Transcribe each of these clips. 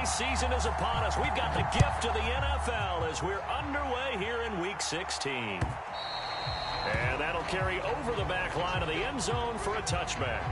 season is upon us. We've got the gift of the NFL as we're underway here in Week 16. And that'll carry over the back line of the end zone for a touchback.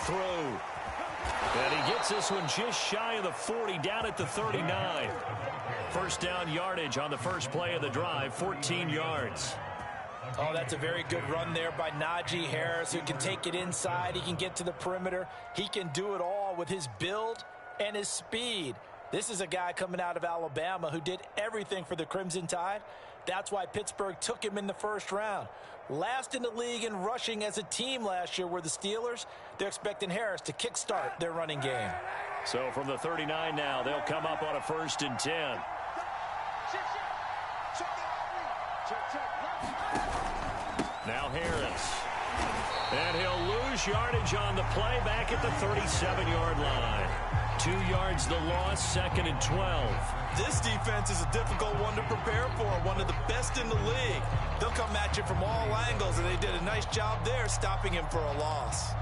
Through. And he gets this one just shy of the 40, down at the 39. First down yardage on the first play of the drive, 14 yards. Oh, that's a very good run there by Najee Harris, who can take it inside. He can get to the perimeter. He can do it all with his build and his speed. This is a guy coming out of Alabama who did everything for the Crimson Tide. That's why Pittsburgh took him in the first round. Last in the league in rushing as a team last year were the Steelers. They're expecting Harris to kickstart their running game. So from the 39 now, they'll come up on a 1st and 10. Now Harris. And he'll lose yardage on the play back at the 37-yard line. 2 yards the loss, 2nd and 12. This defense is a difficult one to prepare for, one of the best in the league. They'll come at you from all angles, and they did a nice job there stopping him for a loss.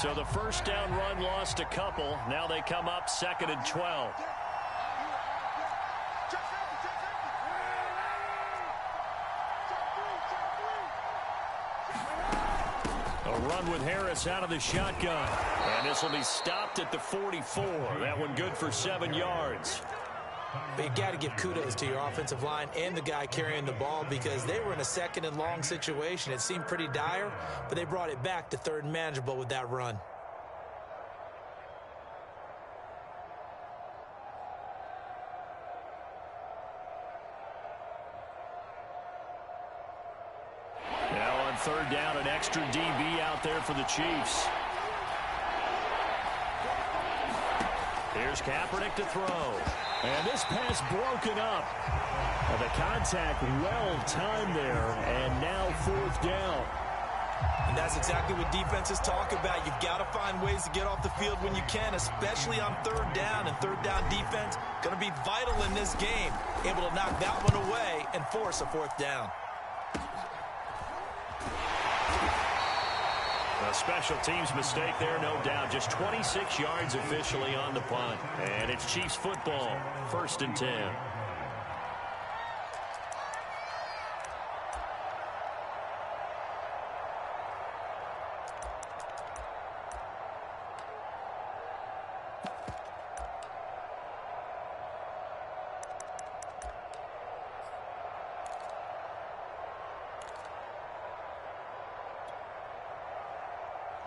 So the first down run lost a couple. Now they come up 2nd and 12. A run with Harris out of the shotgun. And this will be stopped at the 44. That one good for 7 yards. But you got to give kudos to your offensive line and the guy carrying the ball, because they were in a 2nd and long situation. It seemed pretty dire, but they brought it back to 3rd and manageable with that run. Now on 3rd down, an extra DB out there for the Chiefs. Here's Kaepernick to throw. And this pass broken up. And the contact well timed there. And now 4th down. And that's exactly what defenses talk about. You've got to find ways to get off the field when you can, especially on 3rd down. And 3rd down defense going to be vital in this game. Able to knock that one away and force a 4th down. A special teams mistake there, no doubt. Just 26 yards officially on the punt. And it's Chiefs football, 1st and 10.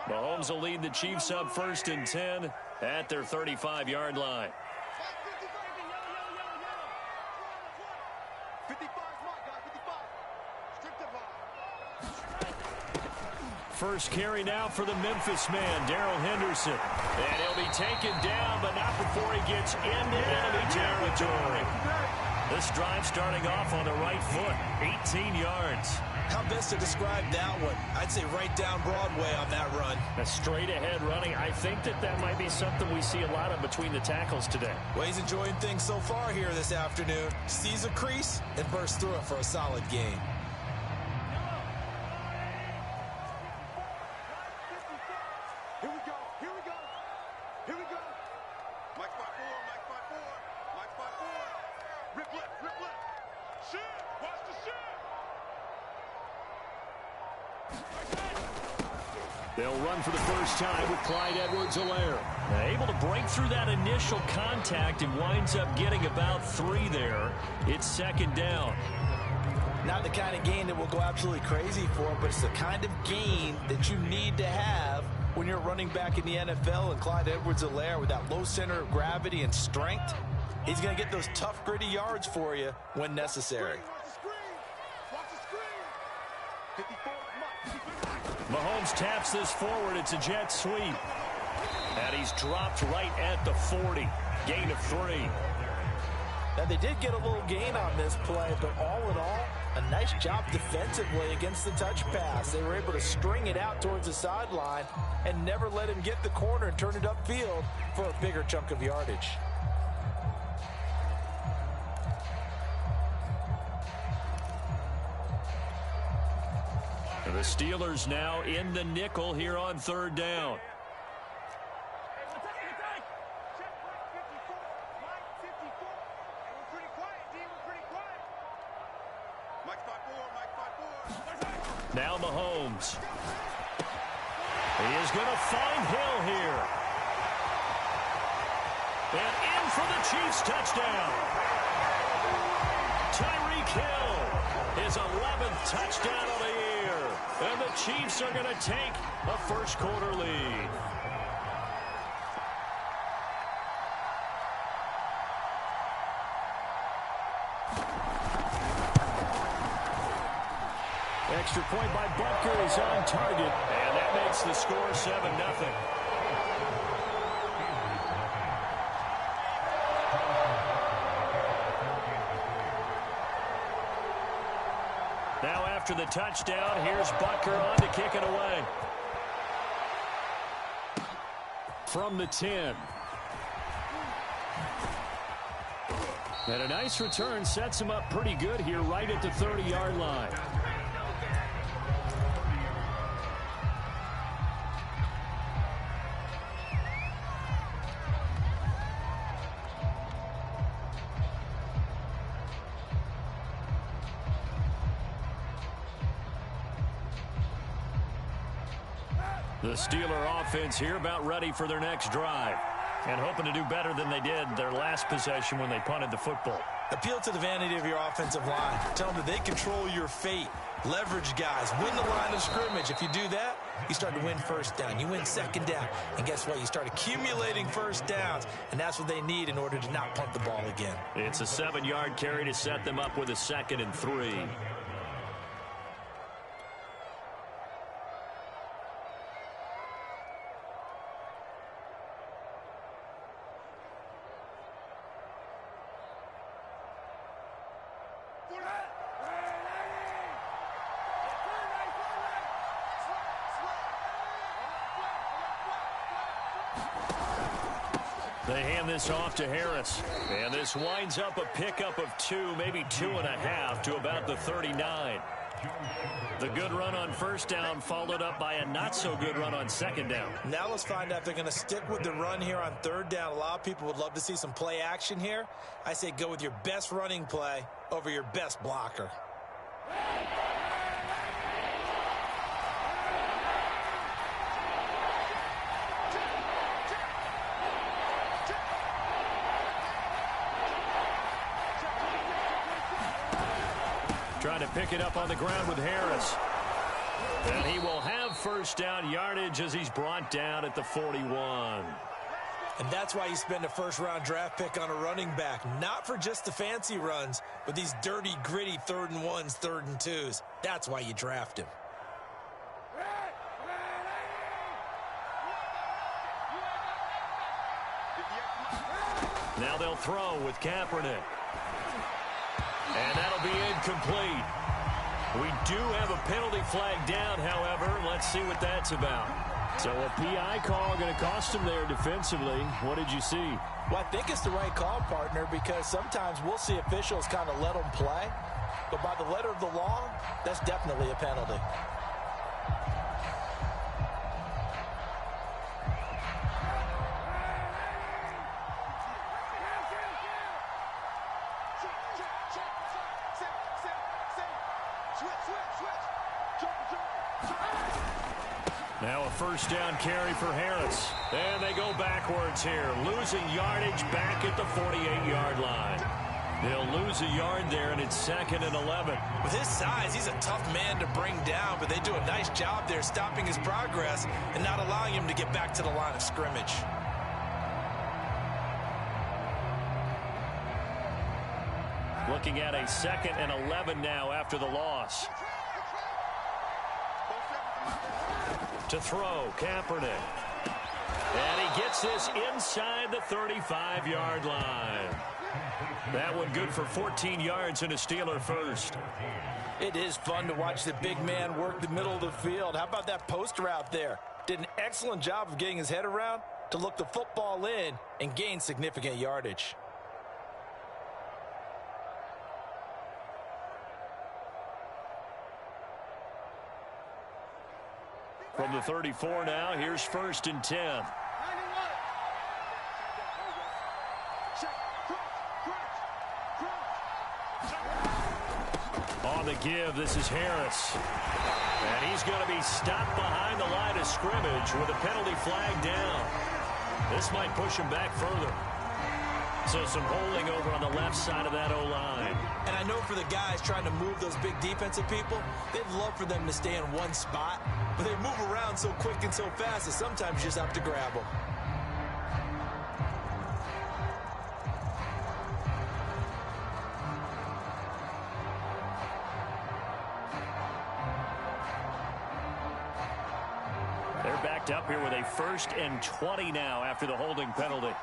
Mahomes will lead the Chiefs up 1st and 10 at their 35-yard line. First carry now for the Memphis man, Darrell Henderson. And he'll be taken down, but not before he gets into enemy territory. This drive starting off on the right foot, 18 yards. How best to describe that one? I'd say right down Broadway on that run. A straight-ahead running. I think that might be something we see a lot of between the tackles today. Well, he's enjoying things so far here this afternoon. Sees a crease and bursts through it for a solid gain. Here we go. Here we go. Here we go. Mike spot 4. Mike spot 4. Mike spot 4. Rip left. Rip left. Shit. Watch the shit. They'll run for the first time with Clyde Edwards-Helaire. Able to break through that initial contact and winds up getting about 3 there. It's second down. Not the kind of gain that will go absolutely crazy for, but it's the kind of gain that you need to have when you're running back in the NFL. And Clyde Edwards-Helaire, with that low center of gravity and strength, he's going to get those tough, gritty yards for you when necessary. Mahomes taps this forward. It's a jet sweep. And he's dropped right at the 40. Gain of 3. Now, they did get a little gain on this play, but all in all, a nice job defensively against the touch pass. They were able to string it out towards the sideline and never let him get the corner and turn it upfield for a bigger chunk of yardage. The Steelers now in the nickel here on third down. Now Mahomes. He is going to find Hill here. And in for the Chiefs touchdown. Tyreek Hill, his 11th touchdown of the year. And the Chiefs are going to take a first quarter lead. Extra point by Butker is on target. And that makes the score 7-0. Now after the touchdown, here's Butker on to kick it away. From the 10. And a nice return sets him up pretty good here right at the 30-yard line. The Steeler offense here about ready for their next drive. And hoping to do better than they did their last possession when they punted the football. Appeal to the vanity of your offensive line. Tell them that they control your fate. Leverage guys. Win the line of scrimmage. If you do that, you start to win first down. You win second down. And guess what? You start accumulating first downs. And that's what they need in order to not punt the ball again. It's a 7-yard carry to set them up with a 2nd and 3. They hand this off to Harris. And this winds up a pickup of 2, maybe 2.5 to about the 39. The good run on first down followed up by a not-so-good run on second down. Now let's find out if they're going to stick with the run here on third down. A lot of people would love to see some play action here. I say go with your best running play over your best blocker. Trying to pick it up on the ground with Harris. And he will have first down yardage as he's brought down at the 41. And that's why you spend a first-round draft pick on a running back. Not for just the fancy runs, but these dirty, gritty 3rd and 1s, 3rd and 2s. That's why you draft him. Now they'll throw with Kaepernick. And that'll be incomplete. We do have a penalty flag down, however. Let's see what that's about. So a PI call going to cost him there defensively. What did you see? Well, I think it's the right call, partner, because sometimes we'll see officials kind of let them play. But by the letter of the law, that's definitely a penalty. Now a first down carry for Harris. And they go backwards here, losing yardage back at the 48-yard line. They'll lose a yard there, and it's 2nd and 11. With his size, he's a tough man to bring down, but they do a nice job there stopping his progress and not allowing him to get back to the line of scrimmage. Looking at a 2nd and 11 now after the loss. To throw, Kaepernick. And he gets this inside the 35-yard line. That one good for 14 yards and a Steeler first. It is fun to watch the big man work the middle of the field. How about that post route there? Did an excellent job of getting his head around to look the football in and gain significant yardage. From the 34 now, here's 1st and 10. On the give, this is Harris. And he's going to be stopped behind the line of scrimmage with a penalty flag down. This might push him back further. So some holding over on the left side of that O-line. And I know for the guys trying to move those big defensive people, they'd love for them to stay in one spot. But they move around so quick and so fast that sometimes you just have to grab them. They're backed up here with a 1st and 20 now after the holding penalty.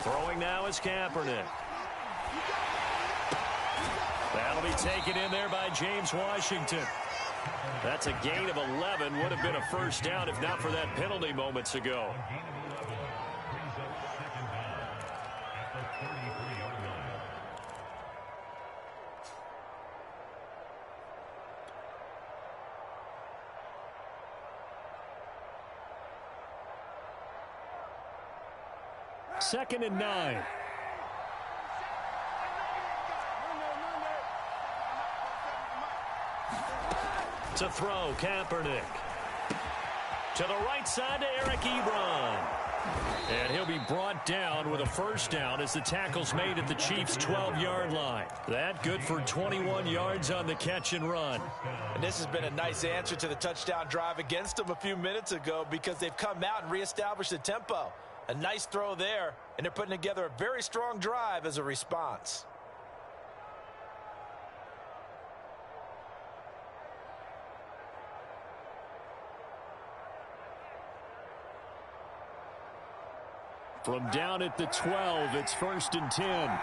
Throwing now is Kaepernick. That'll be taken in there by James Washington. That's a gain of 11. Would have been a first down if not for that penalty moments ago. Second and 9. To throw, Kaepernick. To the right side to Eric Ebron. And he'll be brought down with a first down as the tackle's made at the Chiefs' 12-yard line. That good for 21 yards on the catch and run. And this has been a nice answer to the touchdown drive against them a few minutes ago because they've come out and reestablished the tempo. A nice throw there, and they're putting together a very strong drive as a response. From down at the 12, it's 1st and 10.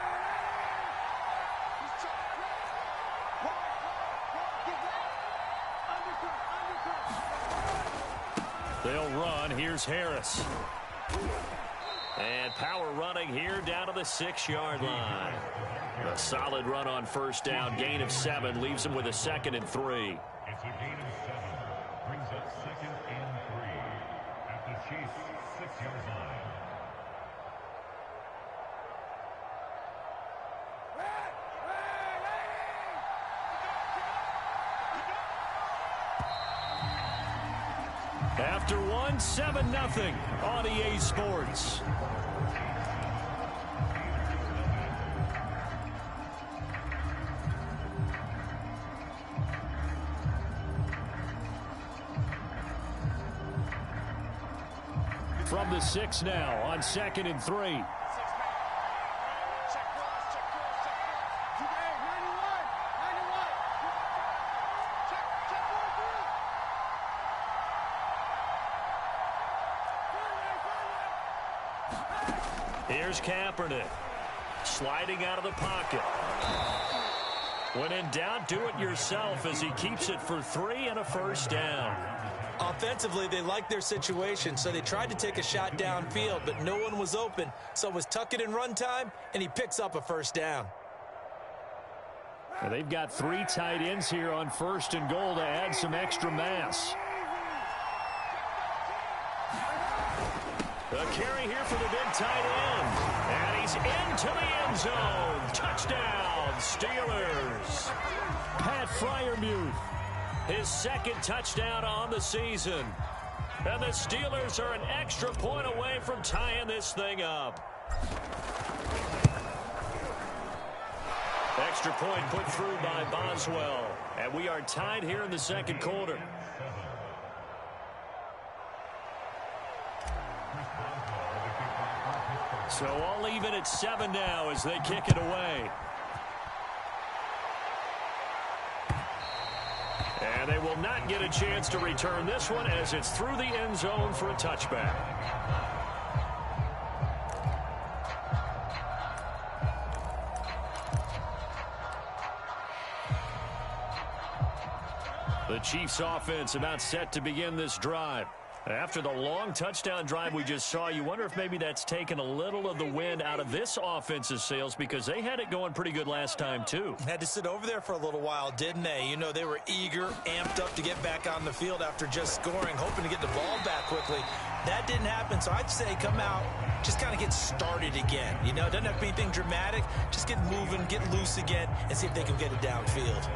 They'll run. Here's Harris. And power running here down to the 6-yard line. A solid run on first down. Gain of 7 leaves him with a 2nd and 3. It's a gain of 7. Brings up 2nd and 3 at the Chiefs' 6-yard line. After one, 7-0 on EA Sports. From the 6 now on 2nd and 3. Here's Kaepernick, sliding out of the pocket. When in doubt, do it yourself as he keeps it for 3 and a first down. Offensively, they liked their situation, so they tried to take a shot downfield, but no one was open. So it was tuck it and run time, and he picks up a first down. And they've got 3 tight ends here on 1st and goal to add some extra mass. A carry here for the big tight end. And he's into the end zone. Touchdown, Steelers. Pat Freiermuth, his 2nd touchdown on the season. And the Steelers are an extra point away from tying this thing up. Extra point put through by Boswell. And we are tied here in the 2nd quarter. So all even at 7 now as they kick it away. And they will not get a chance to return this one as it's through the end zone for a touchback. The Chiefs offense about set to begin this drive. After the long touchdown drive we just saw, you wonder if maybe that's taken a little of the wind out of this offense's sails because they had it going pretty good last time too. Had to sit over there for a little while, didn't they? You know, they were eager, amped up to get back on the field after just scoring, hoping to get the ball back quickly. That didn't happen, so I'd say come out, just kind of get started again. You know, it doesn't have to be anything dramatic. Just get moving, get loose again, and see if they can get it downfield.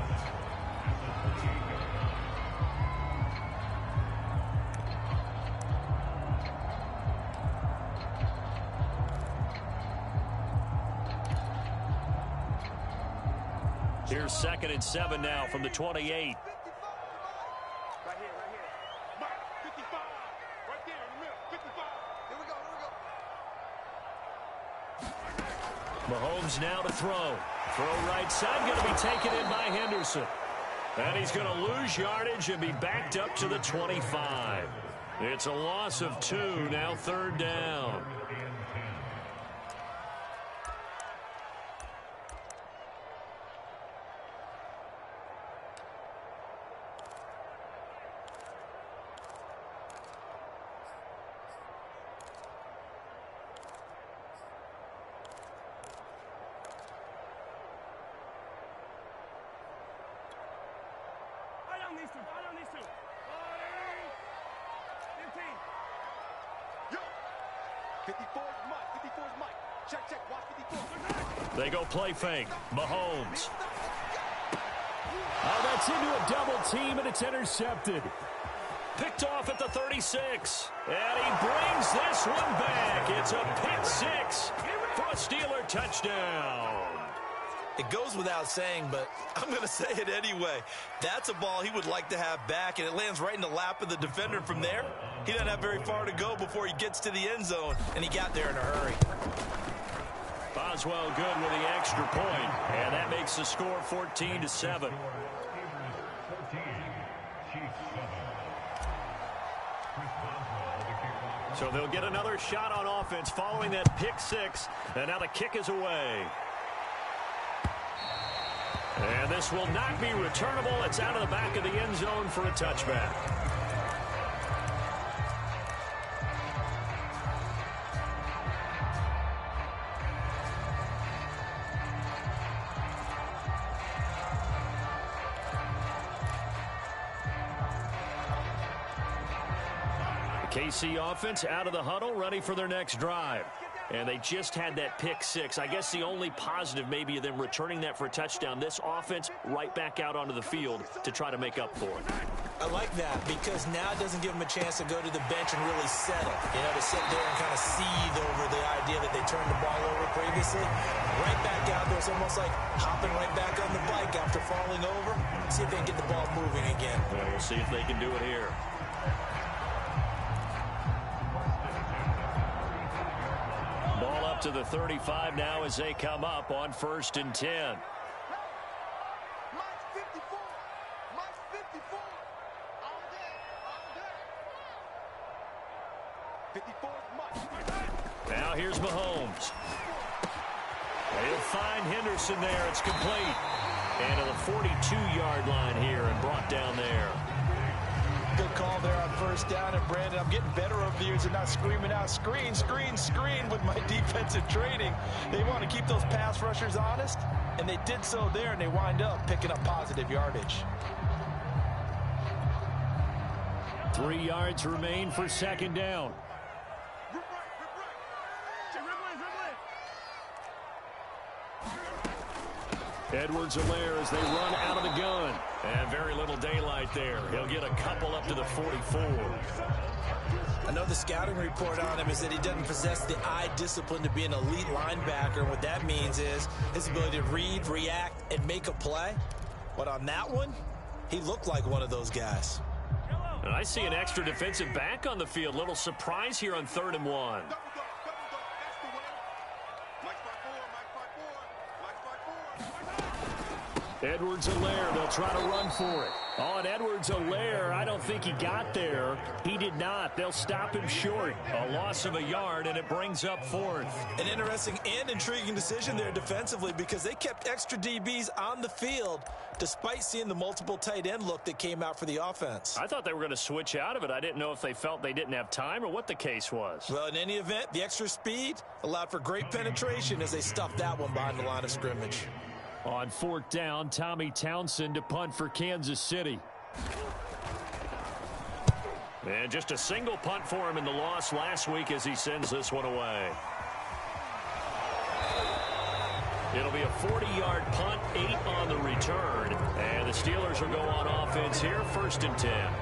Here's 2nd and 7 now from the 28. Right here, right here. Mark, 55. Right there in the middle, 55. Here we go, Mahomes now to throw. Throw right side, going to be taken in by Henderson. And he's going to lose yardage and be backed up to the 25. It's a loss of 2, now 3rd down. Yo, 54 is Mike. 54 is Mike. Check, watch 54. They go play fake. Mahomes. Oh, that's into a double team, and it's intercepted. Picked off at the 36. And he brings this one back. It's a pick 6 for a Steeler touchdown. It goes without saying, but I'm going to say it anyway. That's a ball he would like to have back, and it lands right in the lap of the defender from there. He doesn't have very far to go before he gets to the end zone, and he got there in a hurry. Boswell good with the extra point, and that makes the score 14-7. So they'll get another shot on offense following that pick 6, and now the kick is away. And this will not be returnable. It's out of the back of the end zone for a touchback. The KC offense out of the huddle, ready for their next drive. And they just had that pick 6. I guess the only positive maybe of them returning that for a touchdown. This offense right back out onto the field to try to make up for it. I like that because now it doesn't give them a chance to go to the bench and really settle. You know, to sit there and kind of seethe over the idea that they turned the ball over previously. Right back out there. It's almost like hopping right back on the bike after falling over. See if they can get the ball moving again. Well, we'll see if they can do it here. Ball up to the 35 now as they come up on 1st and 10. Mike 54. Mike 54. All day. 54 is Mike. Now here's Mahomes. He'll find Henderson there. It's complete. And to the 42-yard line here and brought down there. Good call there on 1st first down. And, Brandon, I'm getting better over the years and not screaming out, screen, screen, screen with my defensive training. They want to keep those pass rushers honest, and they did so there, and they wind up picking up positive yardage. 3 yards remain for second down. Edwards-Helaire as they run out of the gun. And very little daylight there. He'll get a couple up to the 44. I know the scouting report on him is that he doesn't possess the eye discipline to be an elite linebacker. And what that means is his ability to read, react, and make a play. But on that one, he looked like one of those guys. And I see an extra defensive back on the field. Little surprise here on 3rd and 1. Edwards-Helaire, they'll try to run for it. On Edwards-Helaire, I don't think he got there. He did not. They'll stop him short. A loss of a yard, and it brings up 4th. An interesting and intriguing decision there defensively because they kept extra DBs on the field despite seeing the multiple tight end look that came out for the offense. I thought they were going to switch out of it. I didn't know if they felt they didn't have time or what the case was. Well, in any event, the extra speed allowed for great penetration as they stuffed that one behind the line of scrimmage. On 4th down, Tommy Townsend to punt for Kansas City. And just a single punt for him in the loss last week as he sends this one away. It'll be a 40-yard punt, 8 on the return. And the Steelers will go on offense here, 1st and 10.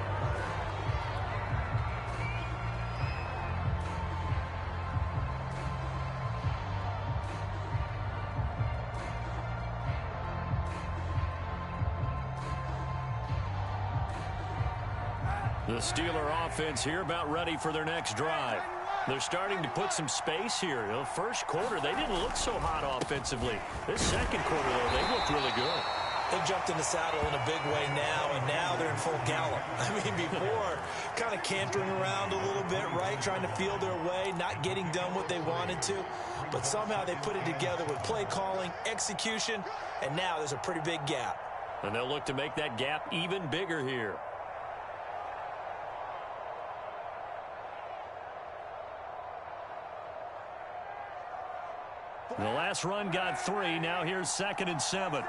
The Steeler offense here about ready for their next drive. They're starting to put some space here. The first quarter, they didn't look so hot offensively. This second quarter, though, they looked really good. They've jumped in the saddle in a big way now, and now they're in full gallop. I mean, before, kind of cantering around a little bit, right, trying to feel their way, not getting done what they wanted to. But somehow they put it together with play calling, execution, and now there's a pretty big gap. And they'll look to make that gap even bigger here. The last run got 3. Now here's 2nd and 7.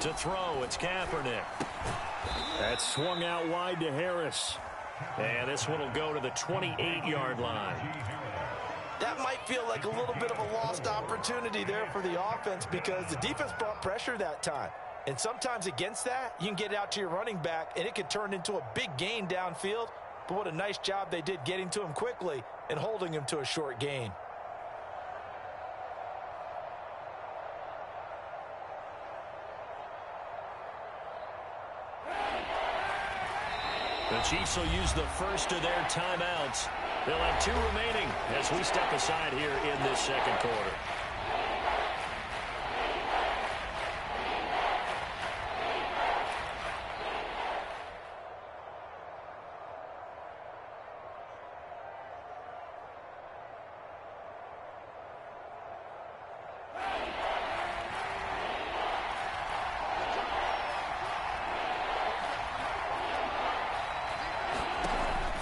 To throw, it's Kaepernick. That's swung out wide to Harris. And this one will go to the 28-yard line. That might feel like a little bit of a lost opportunity there for the offense because the defense brought pressure that time. And sometimes against that, you can get it out to your running back, and it could turn into a big gain downfield. But what a nice job they did getting to him quickly and holding him to a short gain. The Chiefs will use the first of their timeouts. They'll have 2 remaining as we step aside here in this second quarter.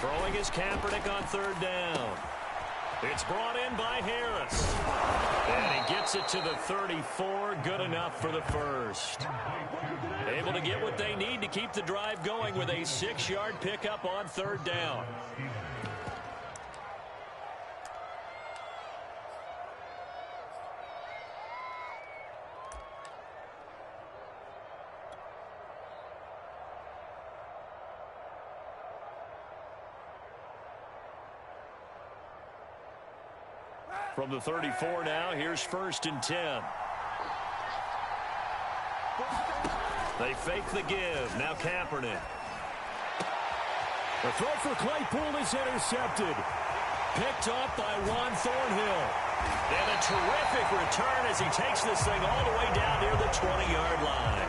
Throwing is Kaepernick on 3rd down. It's brought in by Harris. And he gets it to the 34. Good enough for the first. Able to get what they need to keep the drive going with a 6-yard pickup on 3rd down. From the 34 now, here's 1st and 10. They fake the give. Now Kaepernick. The throw for Claypool is intercepted. Picked up by Juan Thornhill. And a terrific return as he takes this thing all the way down near the 20-yard line.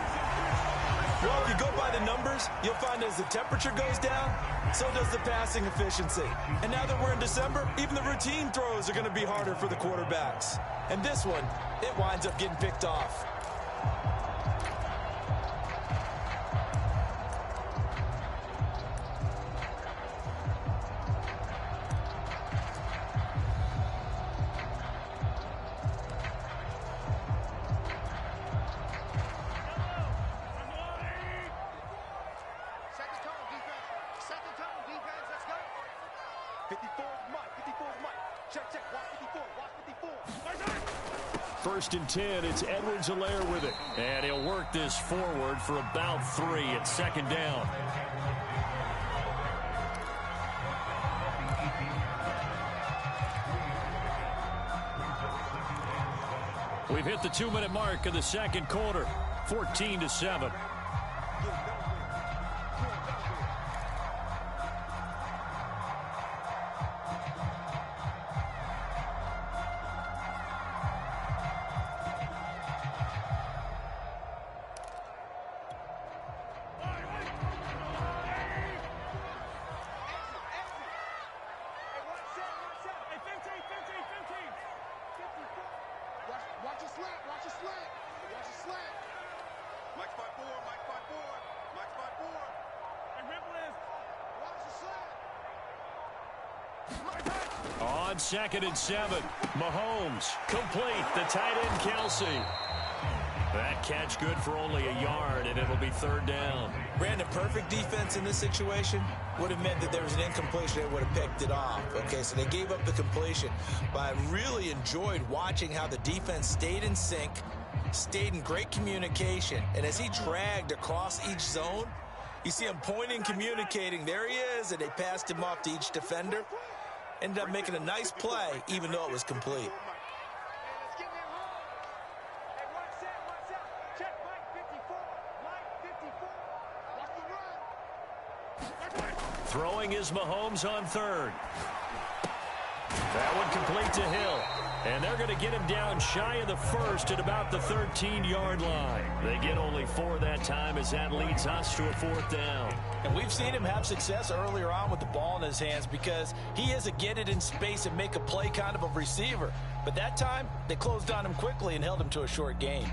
Well, if you go by the numbers, you'll find as the temperature goes down, so does the passing efficiency. And now that we're in December, even the routine throws are going to be harder for the quarterbacks. And this one, it winds up getting picked off. Check, check. Watch 54. Watch 54. First and 10, it's Edwards-Helaire with it. And he'll work this forward for about 3 at second down. We've hit the 2-minute mark of the second quarter, 14-7. On 2nd and 7, Mahomes complete. The tight end, Kelsey. That catch good for only a yard, and it'll be 3rd down. Brandon, perfect defense in this situation would have meant that there was an incompletion. They would have picked it off. Okay, so they gave up the completion. But I really enjoyed watching how the defense stayed in sync, stayed in great communication. And as he dragged across each zone, you see him pointing, communicating. There he is, and they passed him off to each defender. Ended up making a nice play, even though it was complete. Throwing is Mahomes on 3rd. That one complete to Hill. And they're going to get him down shy of the 1st at about the 13-yard line. They get only 4 that time as that leads us to a 4th down. And we've seen him have success earlier on with the ball in his hands because he is a get it in space and make a play kind of a receiver. But that time, they closed on him quickly and held him to a short gain.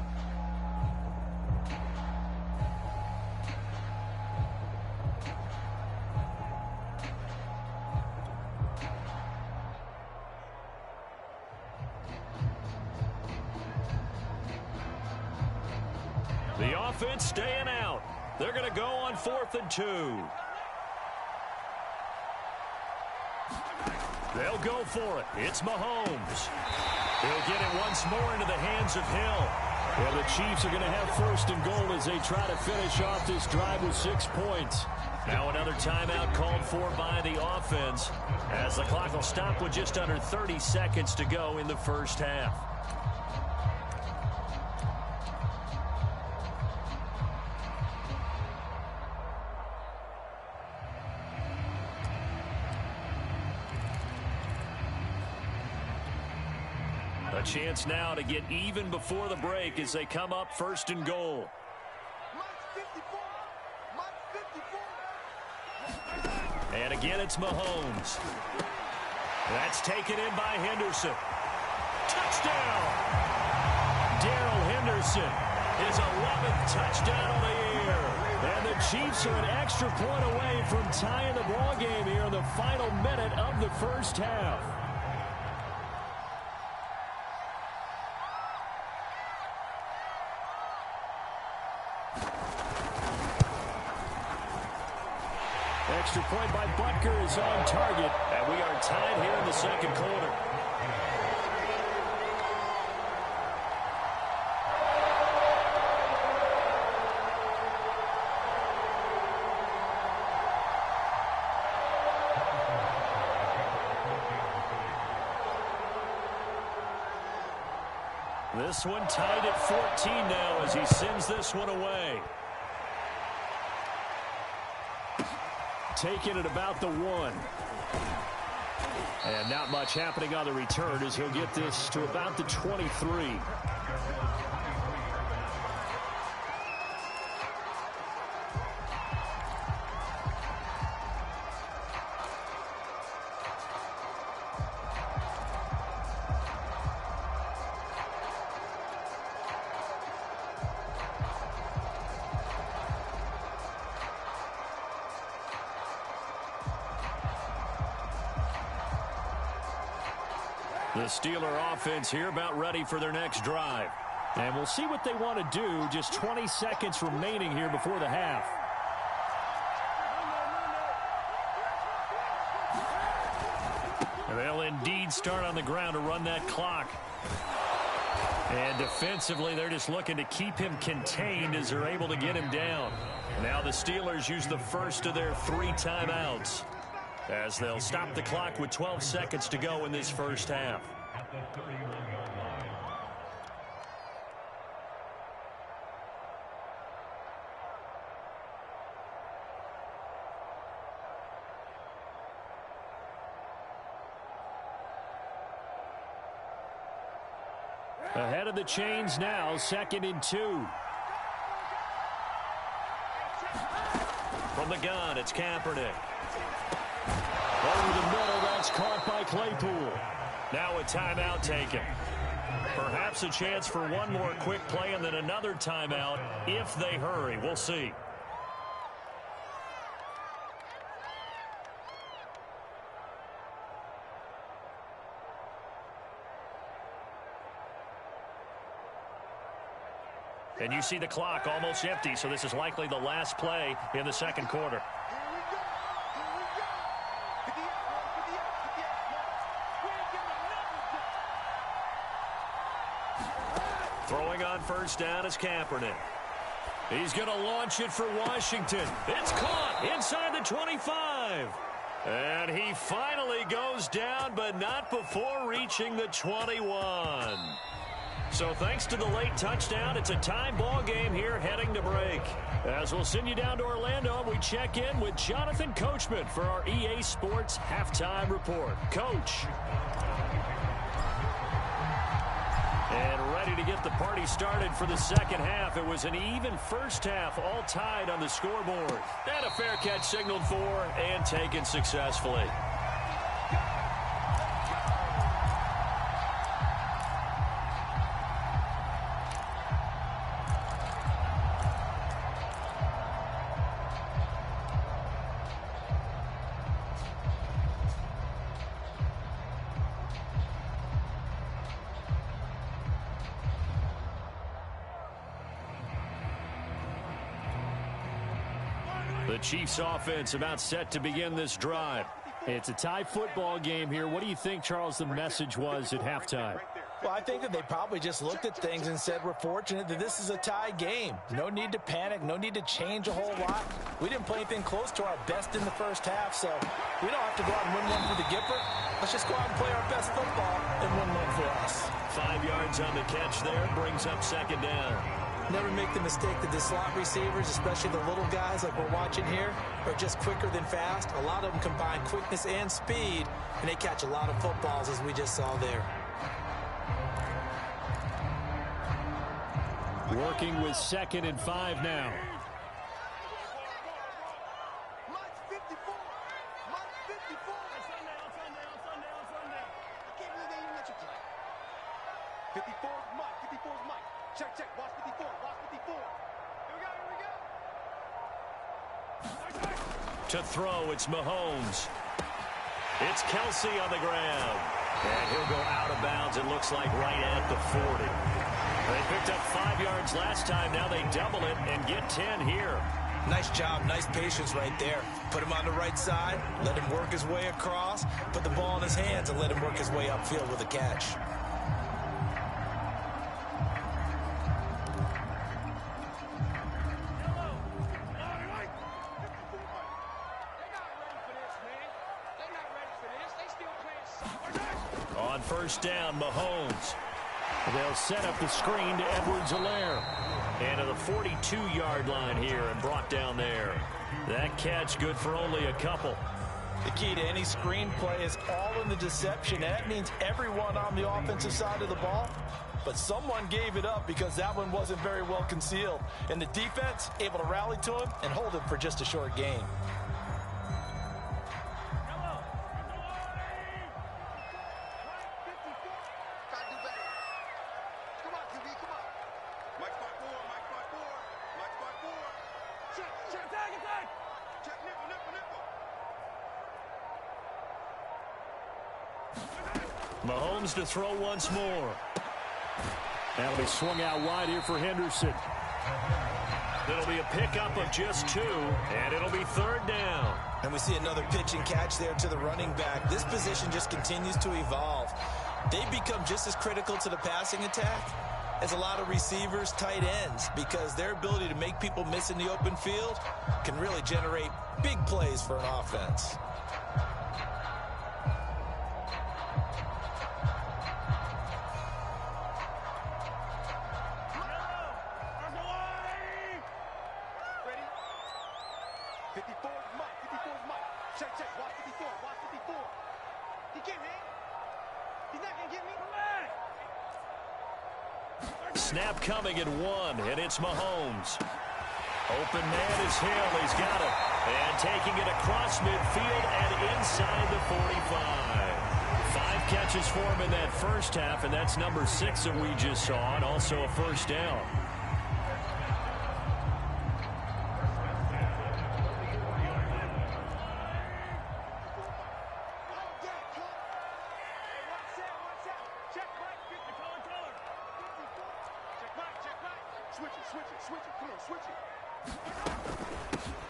The offense staying out. They're going to go on 4th and 2. They'll go for it. It's Mahomes. He'll get it once more into the hands of Hill. And the Chiefs are going to have 1st and goal as they try to finish off this drive with 6 points. Now another timeout called for by the offense as the clock will stop with just under 30 seconds to go in the first half. A chance now to get even before the break as they come up 1st and goal. And again, it's Mahomes. That's taken in by Henderson. Touchdown! Darrell Henderson, his 11th touchdown of the year. And the Chiefs are an extra point away from tying the ball game here in the final minute of the first half. Extra point by Butker is on target, and we are tied here in the second quarter. This one tied at 14 now as he sends this one away. Taking it about the 1. And not much happening on the return as he'll get this to about the 23. The Steeler offense here about ready for their next drive. And we'll see what they want to do. Just 20 seconds remaining here before the half. They'll indeed start on the ground to run that clock. And defensively, they're just looking to keep him contained as they're able to get him down. Now the Steelers use the first of their 3 timeouts as they'll stop the clock with 12 seconds to go in this first half. At the 31-yard line. Ahead of the chains now, 2nd and 2. From the gun, it's Kaepernick. Over the middle, that's caught by Claypool. Now a timeout taken. Perhaps a chance for one more quick play and then another timeout if they hurry. We'll see. And you see the clock almost empty, so this is likely the last play in the second quarter. Throwing on first down is Kaepernick. He's going to launch it for Washington. It's caught inside the 25. And he finally goes down, but not before reaching the 21. So thanks to the late touchdown, it's a tie ball game here heading to break. As we'll send you down to Orlando, we check in with Jonathan Coachman for our EA Sports Halftime Report. Coach. And ready to get the party started for the second half. It was an even first half, all tied on the scoreboard. And a fair catch signaled for and taken successfully. The Chiefs offense about set to begin this drive. It's a tie football game here. What do you think, Charles, the message was at halftime? Well, I think that they probably just looked at things and said, we're fortunate that this is a tie game. No need to panic. No need to change a whole lot. We didn't play anything close to our best in the first half, so we don't have to go out and win one for the Gipper. Let's just go out and play our best football and win one for us. 5 yards on the catch there. Brings up second down. Never make the mistake that the slot receivers, especially the little guys like we're watching here, are just quicker than fast. A lot of them combine quickness and speed, and they catch a lot of footballs, as we just saw there. Working with 2nd and 5 now. To throw, it's Mahomes. It's Kelsey on the ground. And he'll go out of bounds, it looks like, right at the 40. They picked up 5 yards last time. Now they double it and get 10 here. Nice job. Nice patience right there. Put him on the right side. Let him work his way across. Put the ball in his hands and let him work his way upfield with a catch. On first down, Mahomes. They'll set up the screen to Edwards-Helaire. And to the 42-yard line here and brought down there. That catch good for only a couple. The key to any screen play is all in the deception. That means everyone on the offensive side of the ball. But someone gave it up because that one wasn't very well concealed. And the defense able to rally to him and hold him for just a short gain. Mahomes to throw once more. That'll be swung out wide here for Henderson. It'll be a pickup of just 2, and it'll be 3rd down. And we see another pitch and catch there to the running back. This position just continues to evolve. They become just as critical to the passing attack as a lot of receivers, tight ends, because their ability to make people miss in the open field can really generate big plays for an offense. Snap coming at 1, and it's Mahomes. Open man is Hill. He's got it. And taking it across midfield and inside the 45. 5 catches for him in that first half, and that's number 6 that we just saw, and also a first down.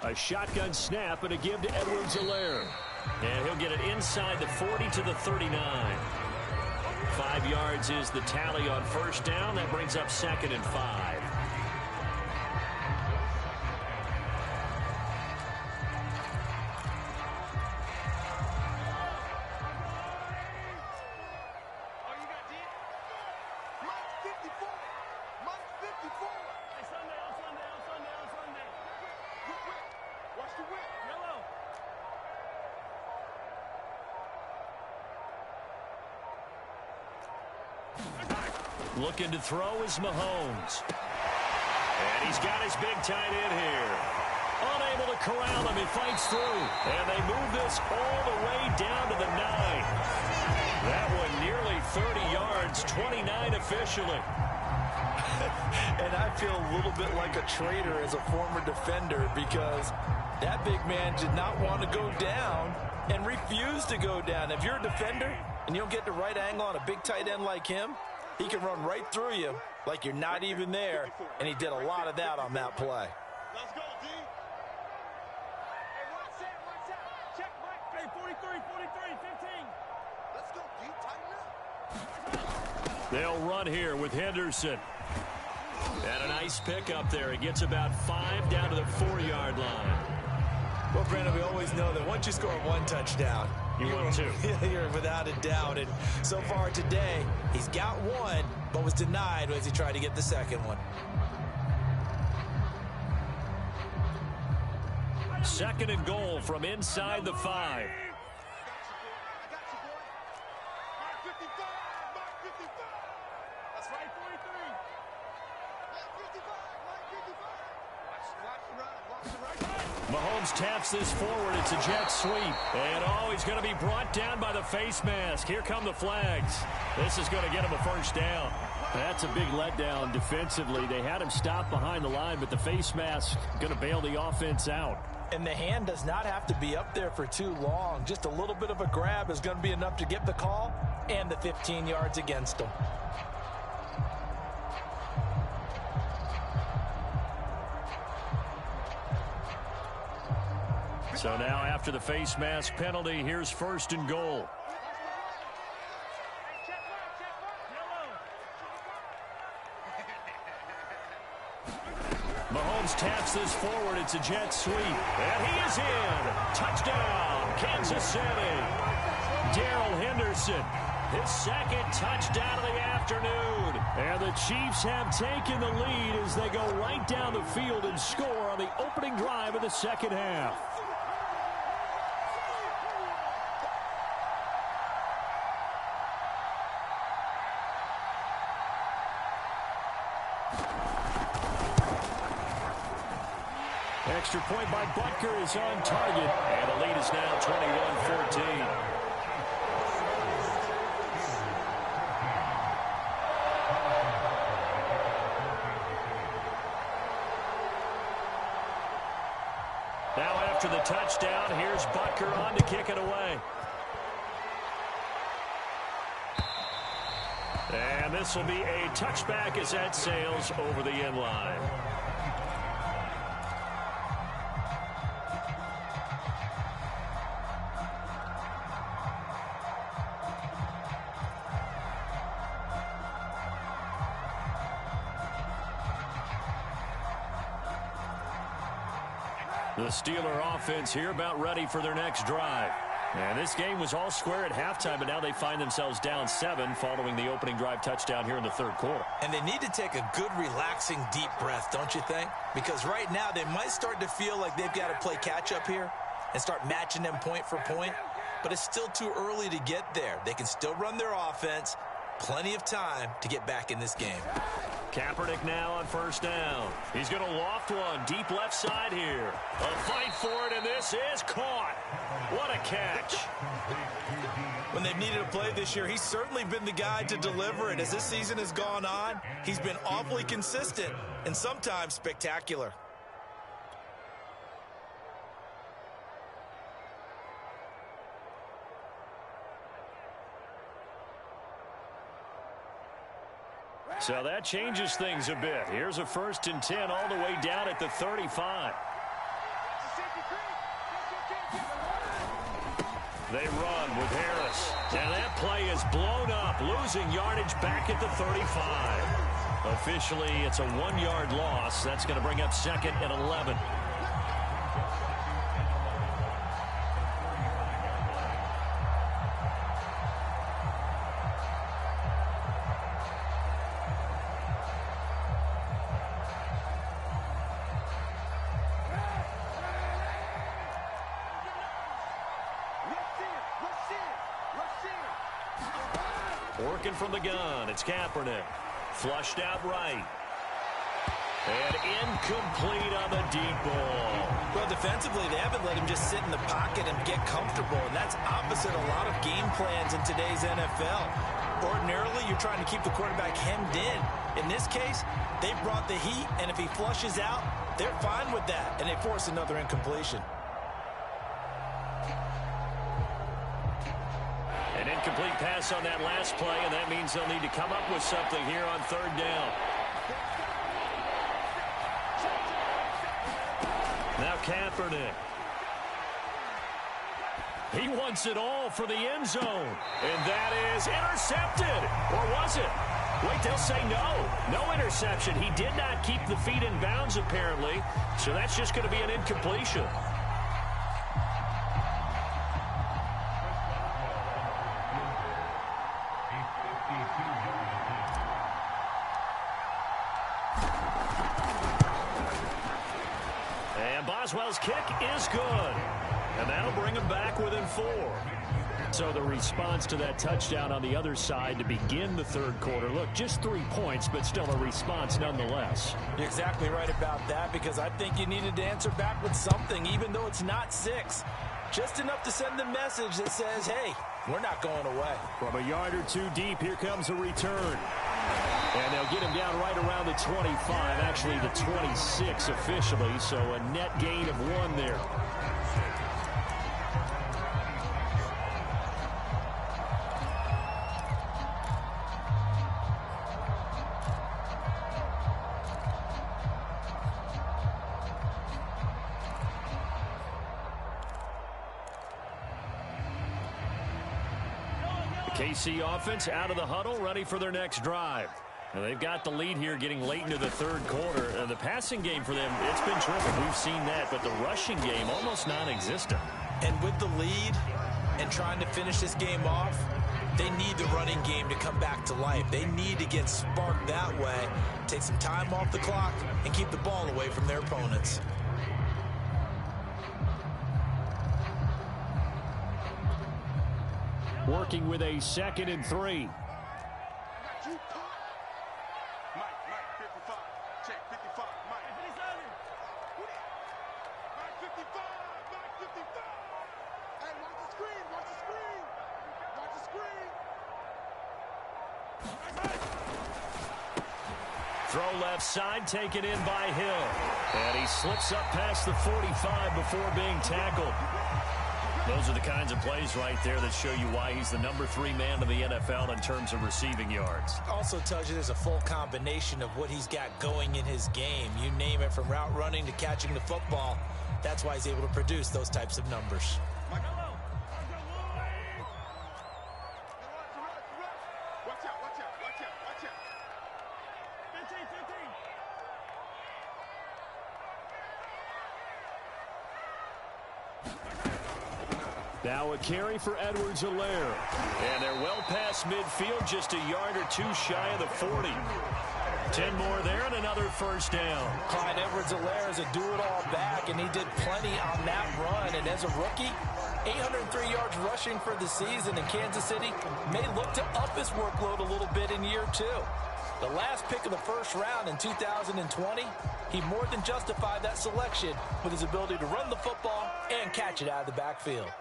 A shotgun snap and a give to Edwards-Helaire. And he'll get it inside the 40 to the 39. 5 yards is the tally on first down. That brings up 2nd and 5. Looking to throw is Mahomes. And he's got his big tight end here. Unable to corral him. He fights through. And they move this all the way down to the 9. That one nearly 30 yards, 29 officially. And I feel a little bit like a traitor as a former defender because that big man did not want to go down and refused to go down. If you're a defender and you don't get the right angle on a big tight end like him, he can run right through you like you're not even there, and he did a lot of that on that play. Let's go, D. Hey, watch out. Check, Mike. Hey, 43, 15. Let's go, D. Tighten up. They'll run here with Henderson. And a nice pickup there. He gets about 5 down to the 4-yard line. Well, Brandon, we always know that once you score 1 touchdown, you won 2. You're without a doubt. And so far today, he's got 1, but was denied as he tried to get the second one. 2nd and goal from inside the 5. I got you, boy. Mark 55. Mark 55. That's right, 43. Mark 55. Mark 55. Watch the run. Watch the right. Mahomes taps this forward. It's a jet sweep. And, he's going to be brought down by the face mask. Here come the flags. This is going to get him a first down. That's a big letdown defensively. They had him stop behind the line, but the face mask going to bail the offense out. And the hand does not have to be up there for too long. Just a little bit of a grab is going to be enough to get the call and the 15 yards against him. So now after the face mask penalty, here's 1st and goal. Mahomes taps this forward. It's a jet sweep. And he is in. Touchdown, Kansas City. Darrell Henderson, his 2nd touchdown of the afternoon. And the Chiefs have taken the lead as they go right down the field and score on the opening drive of the second half. Extra point by Butker is on target, and the lead is now 21-14. Now after the touchdown, here's Butker on to kick it away. And this will be a touchback as that sails over the end line. The Steeler offense here about ready for their next drive. And this game was all square at halftime, but now they find themselves down 7 following the opening drive touchdown here in the third quarter. And they need to take a good, relaxing, deep breath, don't you think? Because right now they might start to feel like they've got to play catch-up here and start matching them point for point. But it's still too early to get there. They can still run their offense. Plenty of time to get back in this game. Kaepernick now on first down. He's going to loft one deep left side here. A fight for it, and this is caught. What a catch. When they've needed a play this year, he's certainly been the guy to deliver it. As this season has gone on, he's been awfully consistent and sometimes spectacular. So that changes things a bit. Here's a 1st and 10 all the way down at the 35. They run with Harris. And that play is blown up, losing yardage back at the 35. Officially, it's a 1-yard loss. That's going to bring up 2nd and 11. Working from the gun, it's Kaepernick. Flushed out right. And incomplete on the deep ball. Well, defensively, they haven't let him just sit in the pocket and get comfortable, and that's opposite a lot of game plans in today's NFL. Ordinarily, you're trying to keep the quarterback hemmed in. In this case, they brought the heat, and if he flushes out, they're fine with that, and they force another incompletion. An incomplete pass on that last play, and that means they'll need to come up with something here on 3rd down. Now Kaepernick. He wants it all for the end zone. And that is intercepted. Or was it? Wait, they'll say no. No interception. He did not keep the feet in bounds, apparently. So that's just going to be an incompletion. And Boswell's kick is good. And that'll bring him back within 4. So the response to that touchdown on the other side to begin the third quarter. Look, just 3 points, but still a response nonetheless. You're exactly right about that, because I think you needed to answer back with something, even though it's not 6. Just enough to send the message that says, hey, we're not going away. From a yard or 2 deep, here comes a return. And they'll get him down right around the 25, actually the 26 officially, so a net gain of 1 there. KC offense out of the huddle, ready for their next drive. Now they've got the lead here getting late into the third quarter. The passing game for them, it's been terrific. We've seen that, but the rushing game almost non-existent. And with the lead and trying to finish this game off, they need the running game to come back to life. They need to get sparked that way, take some time off the clock, and keep the ball away from their opponents. Working with a 2nd and 3. Mike, 55. Check, 55. Mike. 55. Mike, 55. Mike, 55. Hey, watch the screen. Watch the screen. Watch the screen. Throw left side, taken in by Hill. And he slips up past the 45 before being tackled. Those are the kinds of plays right there that show you why he's the number 3 man in the NFL in terms of receiving yards. Also tells you there's a full combination of what he's got going in his game. You name it, from route running to catching the football. That's why he's able to produce those types of numbers. Watch out, watch out, watch out. 15. Now a carry for Edwards-Helaire. And they're well past midfield, just a yard or two shy of the 40. 10 more there and another first down. Clyde Edwards-Helaire is a do-it-all back, and he did plenty on that run. And as a rookie, 803 yards rushing for the season, in Kansas City may look to up his workload a little bit in year 2. The last pick of the first round in 2020, he more than justified that selection with his ability to run the football and catch it out of the backfield.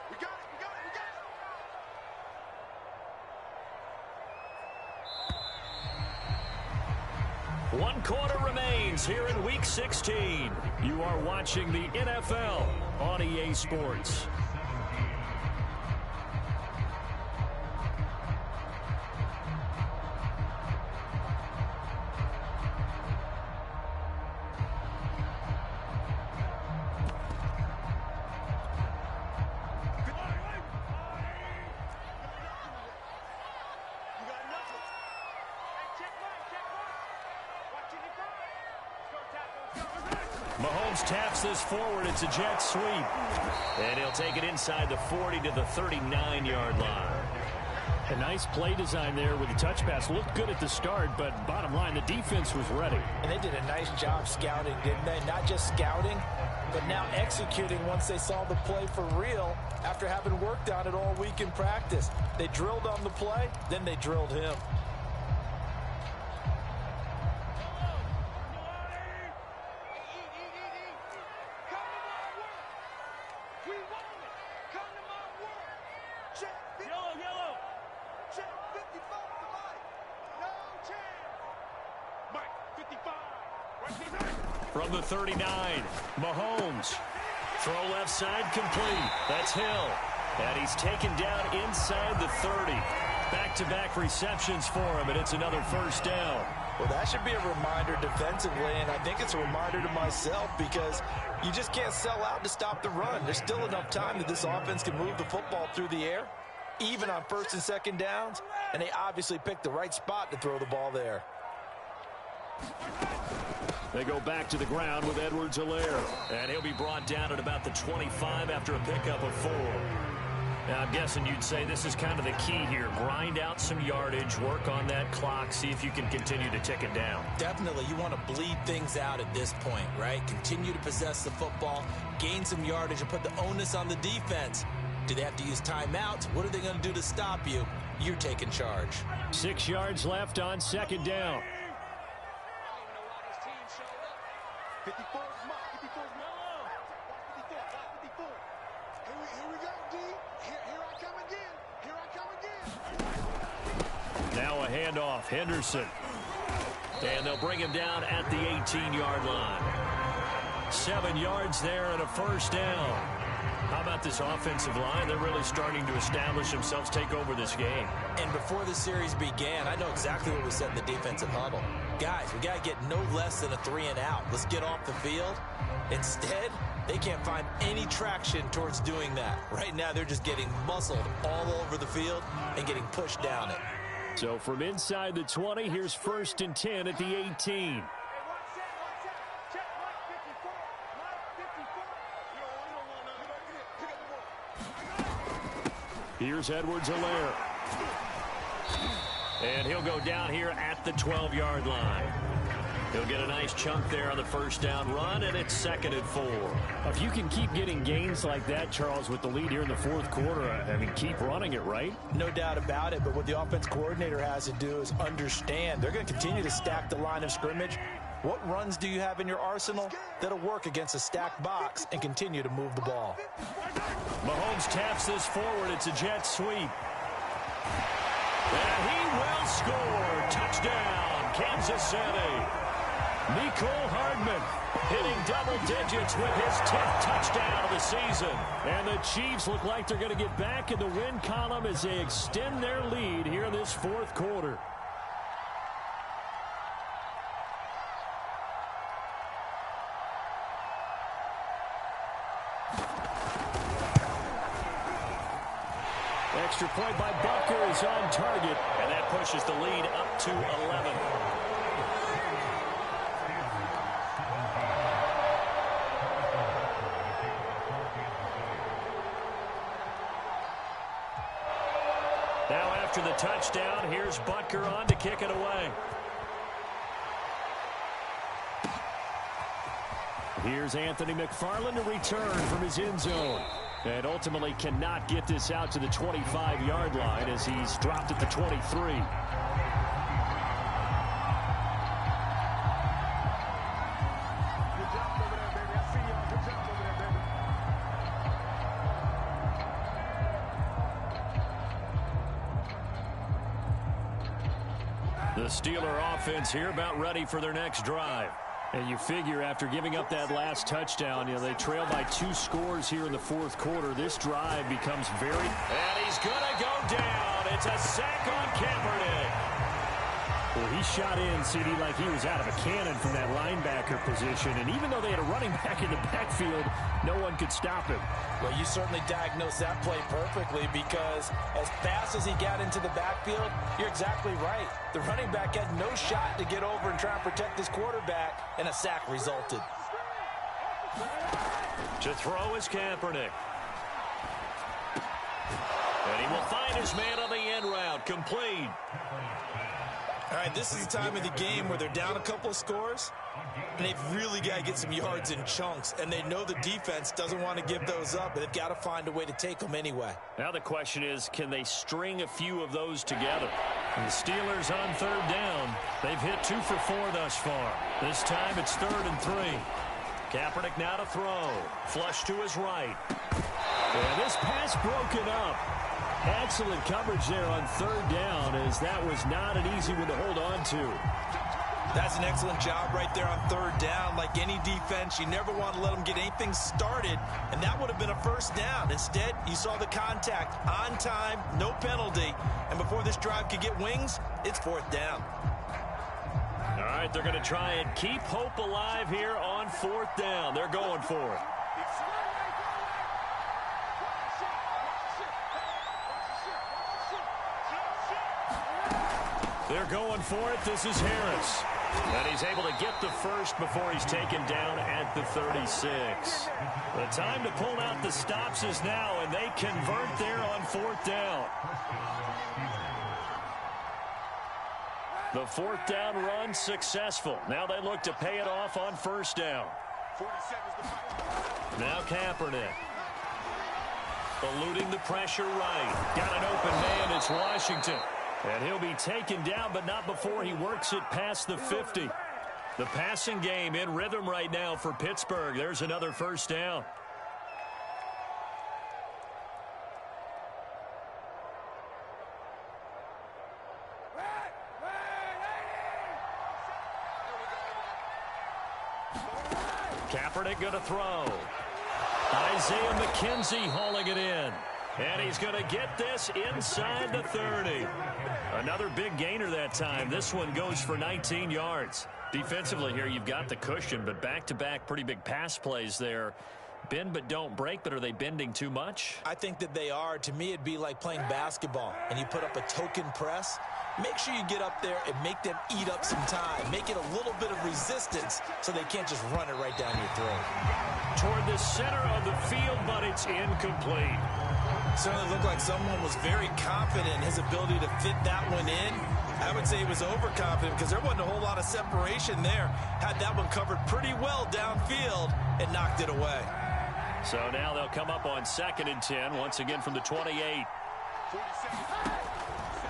We got it, we got it, we got it. 1 quarter remains here in Week 16. You are watching the NFL on EA Sports. Mahomes taps this forward. It's a jet sweep. And he'll take it inside the 40 to the 39-yard line. A nice play design there with the touch pass. Looked good at the start, but bottom line, the defense was ready. And they did a nice job scouting, didn't they? Not just scouting, but now executing once they saw the play for real after having worked on it all week in practice. They drilled on the play, then they drilled him. From the 39, Mahomes. Throw left side complete. That's Hill. And he's taken down inside the 30. Back-to-back receptions for him, and it's another first down. Well, that should be a reminder defensively, and I think it's a reminder to myself because you just can't sell out to stop the run. There's still enough time that this offense can move the football through the air, even on first and second downs, and they obviously picked the right spot to throw the ball there. They go back to the ground with Edwards-Helaire. And he'll be brought down at about the 25 after a pickup of 4. Now, I'm guessing you'd say this is kind of the key here. Grind out some yardage, work on that clock, see if you can continue to tick it down. Definitely. You want to bleed things out at this point, right? Continue to possess the football, gain some yardage, and put the onus on the defense. Do they have to use timeouts? What are they going to do to stop you? You're taking charge. 6 yards left on second down. 54 is Mark. 54 is Mark. 54. Here we go, D. Here I come again. Here I come again. Now a handoff. Henderson. And they'll bring him down at the 18-yard line. 7 yards there and a first down. How about this offensive line? They're really starting to establish themselves, take over this game. And before the series began, I know exactly what we said in the defensive huddle. Guys, we got to get no less than a 3-and-out. Let's get off the field. Instead, they can't find any traction towards doing that. Right now, they're just getting muscled all over the field and getting pushed down it. So from inside the 20, here's 1st and 10 at the 18. Here's Edwards-Helaire. And he'll go down here at the 12-yard line. He'll get a nice chunk there on the first down run, and it's 2nd and 4. If you can keep getting gains like that, Charles, with the lead here in the 4th quarter, I mean, keep running it, right? No doubt about it, but what the offense coordinator has to do is understand they're going to continue to stack the line of scrimmage. What runs do you have in your arsenal that'll work against a stacked box and continue to move the ball? Mahomes taps this forward. It's a jet sweep. And he will score. Touchdown, Kansas City. Nicole Hardman hitting double digits with his 10th touchdown of the season. And the Chiefs look like they're going to get back in the win column as they extend their lead here in this 4th quarter. Extra point by Butker is on target, and that pushes the lead up to 11. touchdown. Here's Butker on to kick it away. Here's Anthony McFarland to return from his end zone. And ultimately cannot get this out to the 25-yard line as he's dropped at the 23. The Steeler offense here about ready for their next drive. And you figure after giving up that last touchdown, they trail by 2 scores here in the fourth quarter. This drive becomes very... And he's going to go down. It's a sack on Kaepernick. Well, he shot in, CD, like he was out of a cannon from that linebacker position. And even though they had a running back in the backfield, no one could stop him. Well, you certainly diagnosed that play perfectly because as fast as he got into the backfield, you're exactly right. The running back had no shot to get over and try and protect his quarterback, and a sack resulted. To throw is Kaepernick. And he will find his man on the end route. Complete. All right, this is the time of the game where they're down a couple of scores, and they've really got to get some yards in chunks, and they know the defense doesn't want to give those up, but they've got to find a way to take them anyway. Now the question is, can they string a few of those together? And the Steelers on third down. They've hit 2 for 4 thus far. This time it's 3rd and 3. Kaepernick now to throw. Flush to his right. And this pass broken up. Excellent coverage there on third down, as that was not an easy one to hold on to. That's an excellent job right there on third down. Like any defense, you never want to let them get anything started, and that would have been a first down. Instead, you saw the contact on time, no penalty, and before this drive could get wings, it's 4th down. All right, they're going to try and keep hope alive here on 4th down. They're going for it. They're going for it. This is Harris. And he's able to get the first before he's taken down at the 36. The time to pull out the stops is now, and they convert there on 4th down. The 4th down run successful. Now they look to pay it off on 1st down. Now Kaepernick. Eluding the pressure right. Got an open man. It's Washington. And he'll be taken down, but not before he works it past the 50. The passing game in rhythm right now for Pittsburgh. There's another 1st down. Kaepernick going to throw. Isaiah McKenzie hauling it in. And he's going to get this inside the 30. Another big gainer that time. This one goes for 19 yards. Defensively here, you've got the cushion, but back-to-back pretty big pass plays there. Bend but don't break, but are they bending too much? I think that they are. To me, it'd be like playing basketball, and you put up a token press. Make sure you get up there and make them eat up some time. Make it a little bit of resistance so they can't just run it right down your throat. Toward the center of the field, but it's incomplete. Certainly looked like someone was very confident in his ability to fit that one in. I would say he was overconfident because there wasn't a whole lot of separation there. Had that one covered pretty well downfield and knocked it away. So now they'll come up on 2nd and 10, once again from the 28.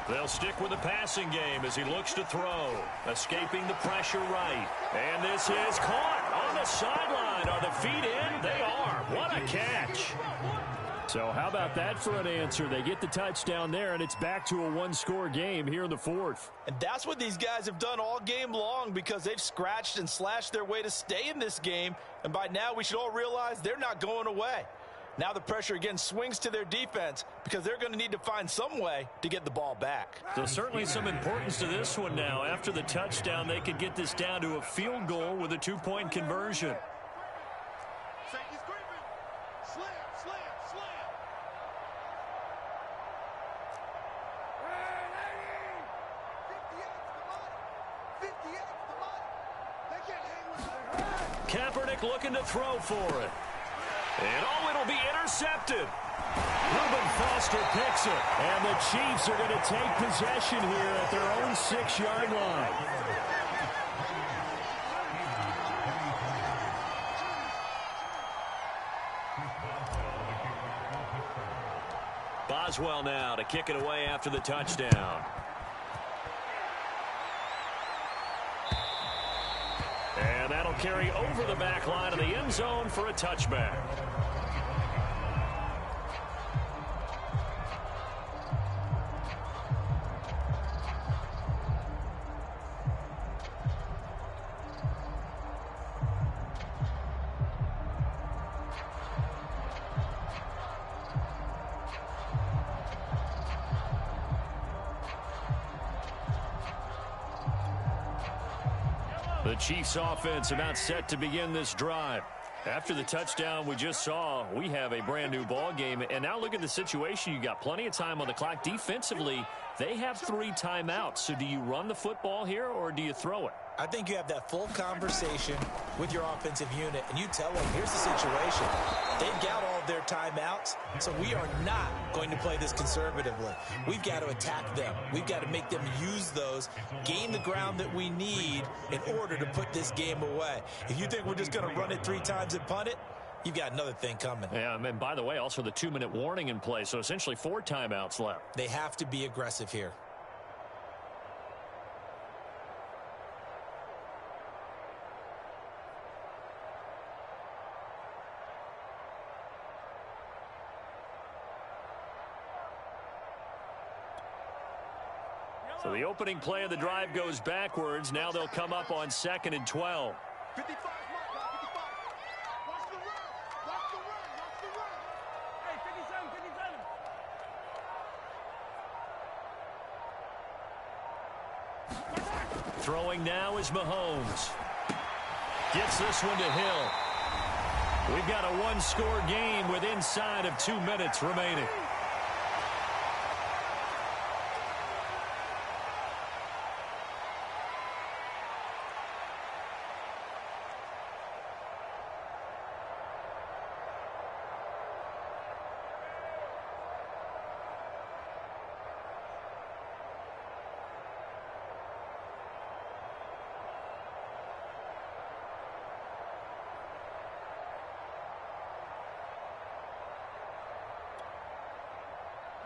They'll stick with the passing game as he looks to throw. Escaping the pressure right. And this is caught on the sideline. Are the feet in? They are. What a catch. So how about that for an answer? They get the touchdown there, and it's back to a 1-score game here in the 4th. And that's what these guys have done all game long because they've scratched and slashed their way to stay in this game. And by now, we should all realize they're not going away. Now the pressure again swings to their defense because they're going to need to find some way to get the ball back. So certainly some importance to this one now. After the touchdown, they could get this down to a field goal with a 2-point conversion. Kaepernick looking to throw for it. And it'll be intercepted. Reuben Foster picks it. And the Chiefs are going to take possession here at their own 6-yard line. Boswell now to kick it away after the touchdown. And that'll carry over the back line of the end zone for a touchback. The Chiefs offense about set to begin this drive. After the touchdown we just saw, we have a brand new ball game. And now look at the situation. You got plenty of time on the clock. Defensively, they have 3 timeouts. So do you run the football here or do you throw it? I think you have that full conversation with your offensive unit, and you tell them, here's the situation. They've got all of their timeouts, so we are not going to play this conservatively. We've got to attack them. We've got to make them use those, gain the ground that we need in order to put this game away. If you think we're just going to run it 3 times and punt it, you've got another thing coming. Yeah, and by the way, also the 2-minute warning in play, so essentially 4 timeouts left. They have to be aggressive here. So the opening play of the drive goes backwards. Now they'll come up on 2nd and 12. 55, 55. Watch the run. Watch the run. Watch the run. Hey, 57, 57. Throwing now is Mahomes. Gets this one to Hill. We've got a 1-score game with inside of 2 minutes remaining.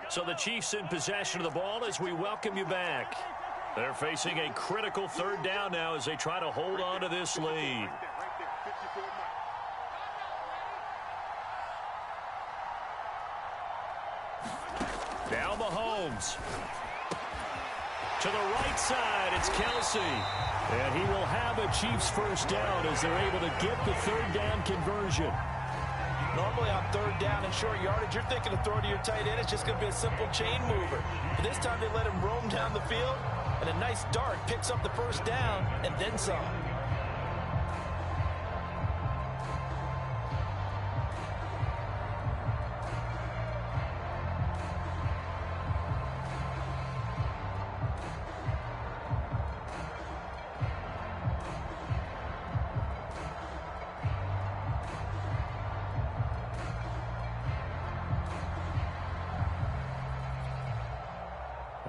So the Chiefs in possession of the ball as we welcome you back. They're facing a critical 3rd down now as they try to hold on to this lead. Now Mahomes. To the right side, it's Kelsey. And he will have a Chiefs first down as they're able to get the 3rd down conversion. Normally on 3rd down and short yardage, you're thinking of throw to your tight end. It's just going to be a simple chain mover. But this time they let him roam down the field, and a nice dart picks up the first down and then some.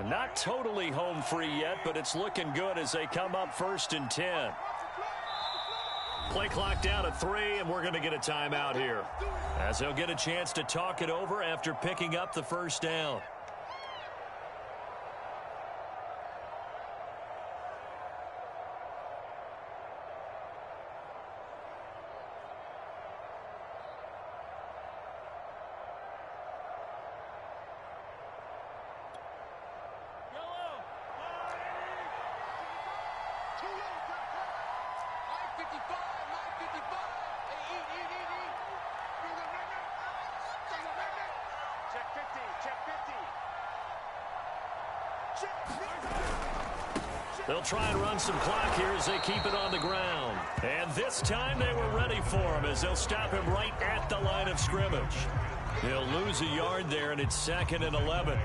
Not totally home free yet, but it's looking good as they come up 1st and 10. Play clock down at 3, and we're going to get a timeout here, as they'll get a chance to talk it over after picking up the first down. They'll try and run some clock here as they keep it on the ground. And this time they were ready for him as they'll stop him right at the line of scrimmage. He'll lose a yard there, and it's 2nd and 11.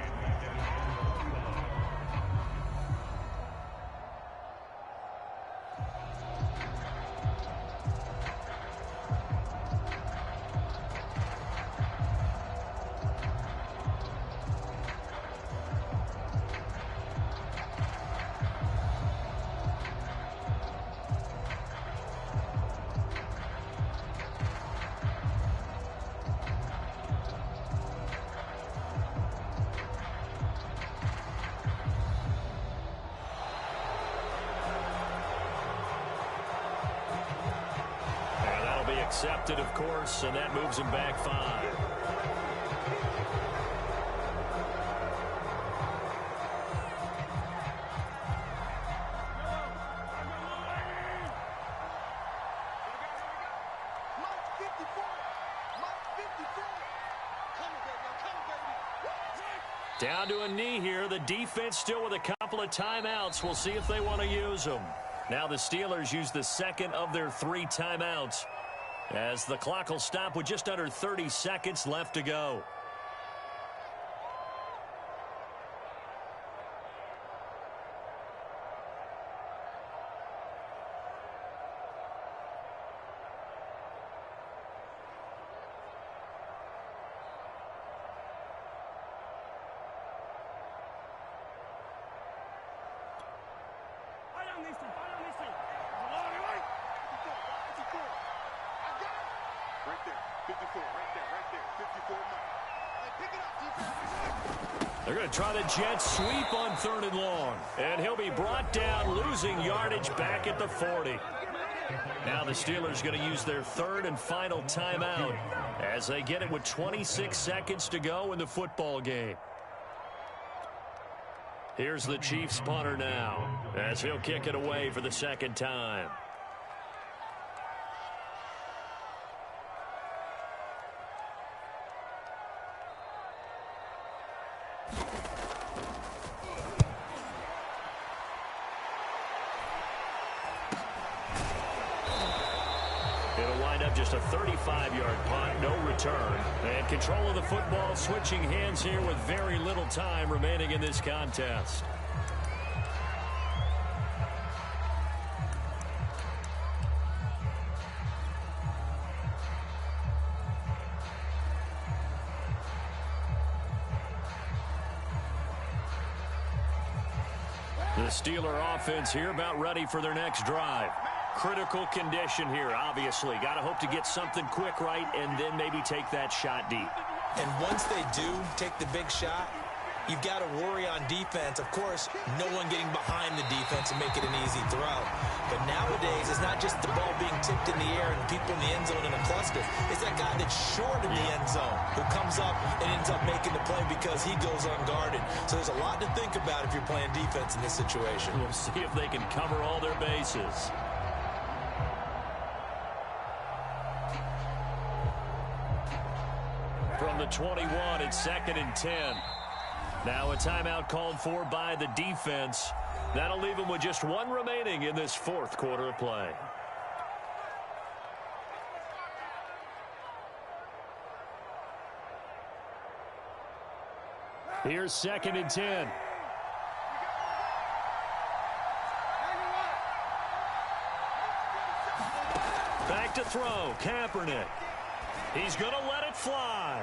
Accepted, of course, and that moves him back 5. Down to a knee here. The defense still with a couple of timeouts. We'll see if they want to use them. Now the Steelers use the second of their 3 timeouts, as the clock will stop with just under 30 seconds left to go. They're going to try the jet sweep on 3rd and long. And he'll be brought down, losing yardage back at the 40. Now the Steelers going to use their 3rd and final timeout as they get it with 26 seconds to go in the football game. Here's the Chiefs punter now as he'll kick it away for the 2nd time. Just a 35-yard punt, no return. And control of the football, switching hands here with very little time remaining in this contest. The Steeler offense here about ready for their next drive. Critical condition here, obviously. Got to hope to get something quick right and then maybe take that shot deep. And once they do take the big shot, you've got to worry on defense. Of course, no one getting behind the defense and make it an easy throw. But nowadays, it's not just the ball being tipped in the air and people in the end zone in a cluster. It's that guy that's short in the end zone who comes up and ends up making the play because he goes unguarded. So there's a lot to think about if you're playing defense in this situation. We'll see if they can cover all their bases. From the 21, it's 2nd and 10. Now a timeout called for by the defense. That'll leave them with just 1 remaining in this 4th quarter of play. Here's 2nd and 10. Back to throw, Kaepernick. He's going to let it fly.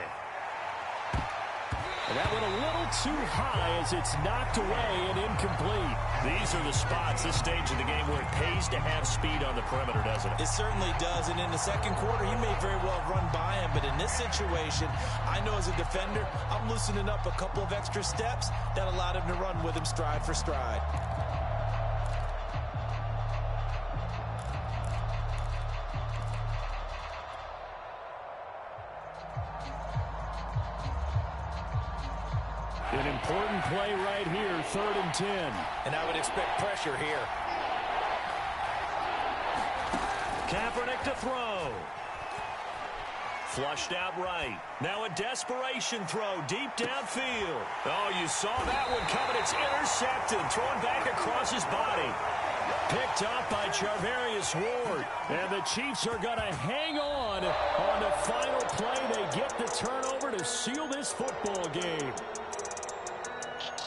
And that went a little too high as it's knocked away and incomplete. These are the spots, this stage of the game, where it pays to have speed on the perimeter, doesn't it? It certainly does. And in the 2nd quarter, he may very well run by him. But in this situation, I know as a defender, I'm loosening up a couple of extra steps that allowed him to run with him stride for stride. An important play right here, 3rd and 10. And I would expect pressure here. Kaepernick to throw. Flushed out right. Now a desperation throw deep downfield. Oh, you saw that one coming. It's intercepted. Thrown back across his body. Picked up by Charvarius Ward. And the Chiefs are going to hang on the final play. They get the turnover to seal this football game.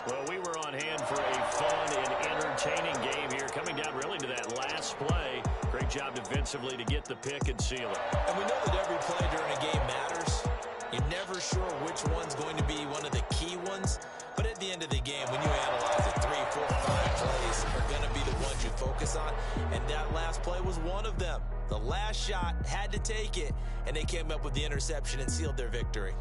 Well, we were on hand for a fun and entertaining game here, coming down really to that last play. Great job defensively to get the pick and seal it. And we know that every play during a game matters. You're never sure which one's going to be one of the key ones. But at the end of the game, when you analyze it, 3, 4, 5 plays are going to be the ones you focus on. And that last play was one of them. The last shot had to take it, and they came up with the interception and sealed their victory.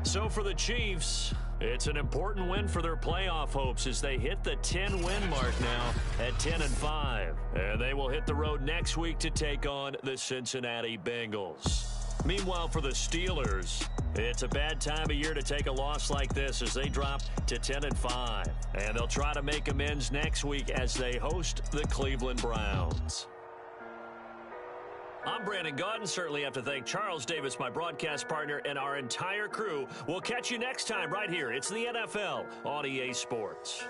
So for the Chiefs, it's an important win for their playoff hopes as they hit the 10-win mark now at 10-5. And they will hit the road next week to take on the Cincinnati Bengals. Meanwhile, for the Steelers, it's a bad time of year to take a loss like this as they drop to 10-5. And they'll try to make amends next week as they host the Cleveland Browns. I'm Brandon Gaudin. Certainly have to thank Charles Davis, my broadcast partner, and our entire crew. We'll catch you next time right here. It's the NFL on EA Sports.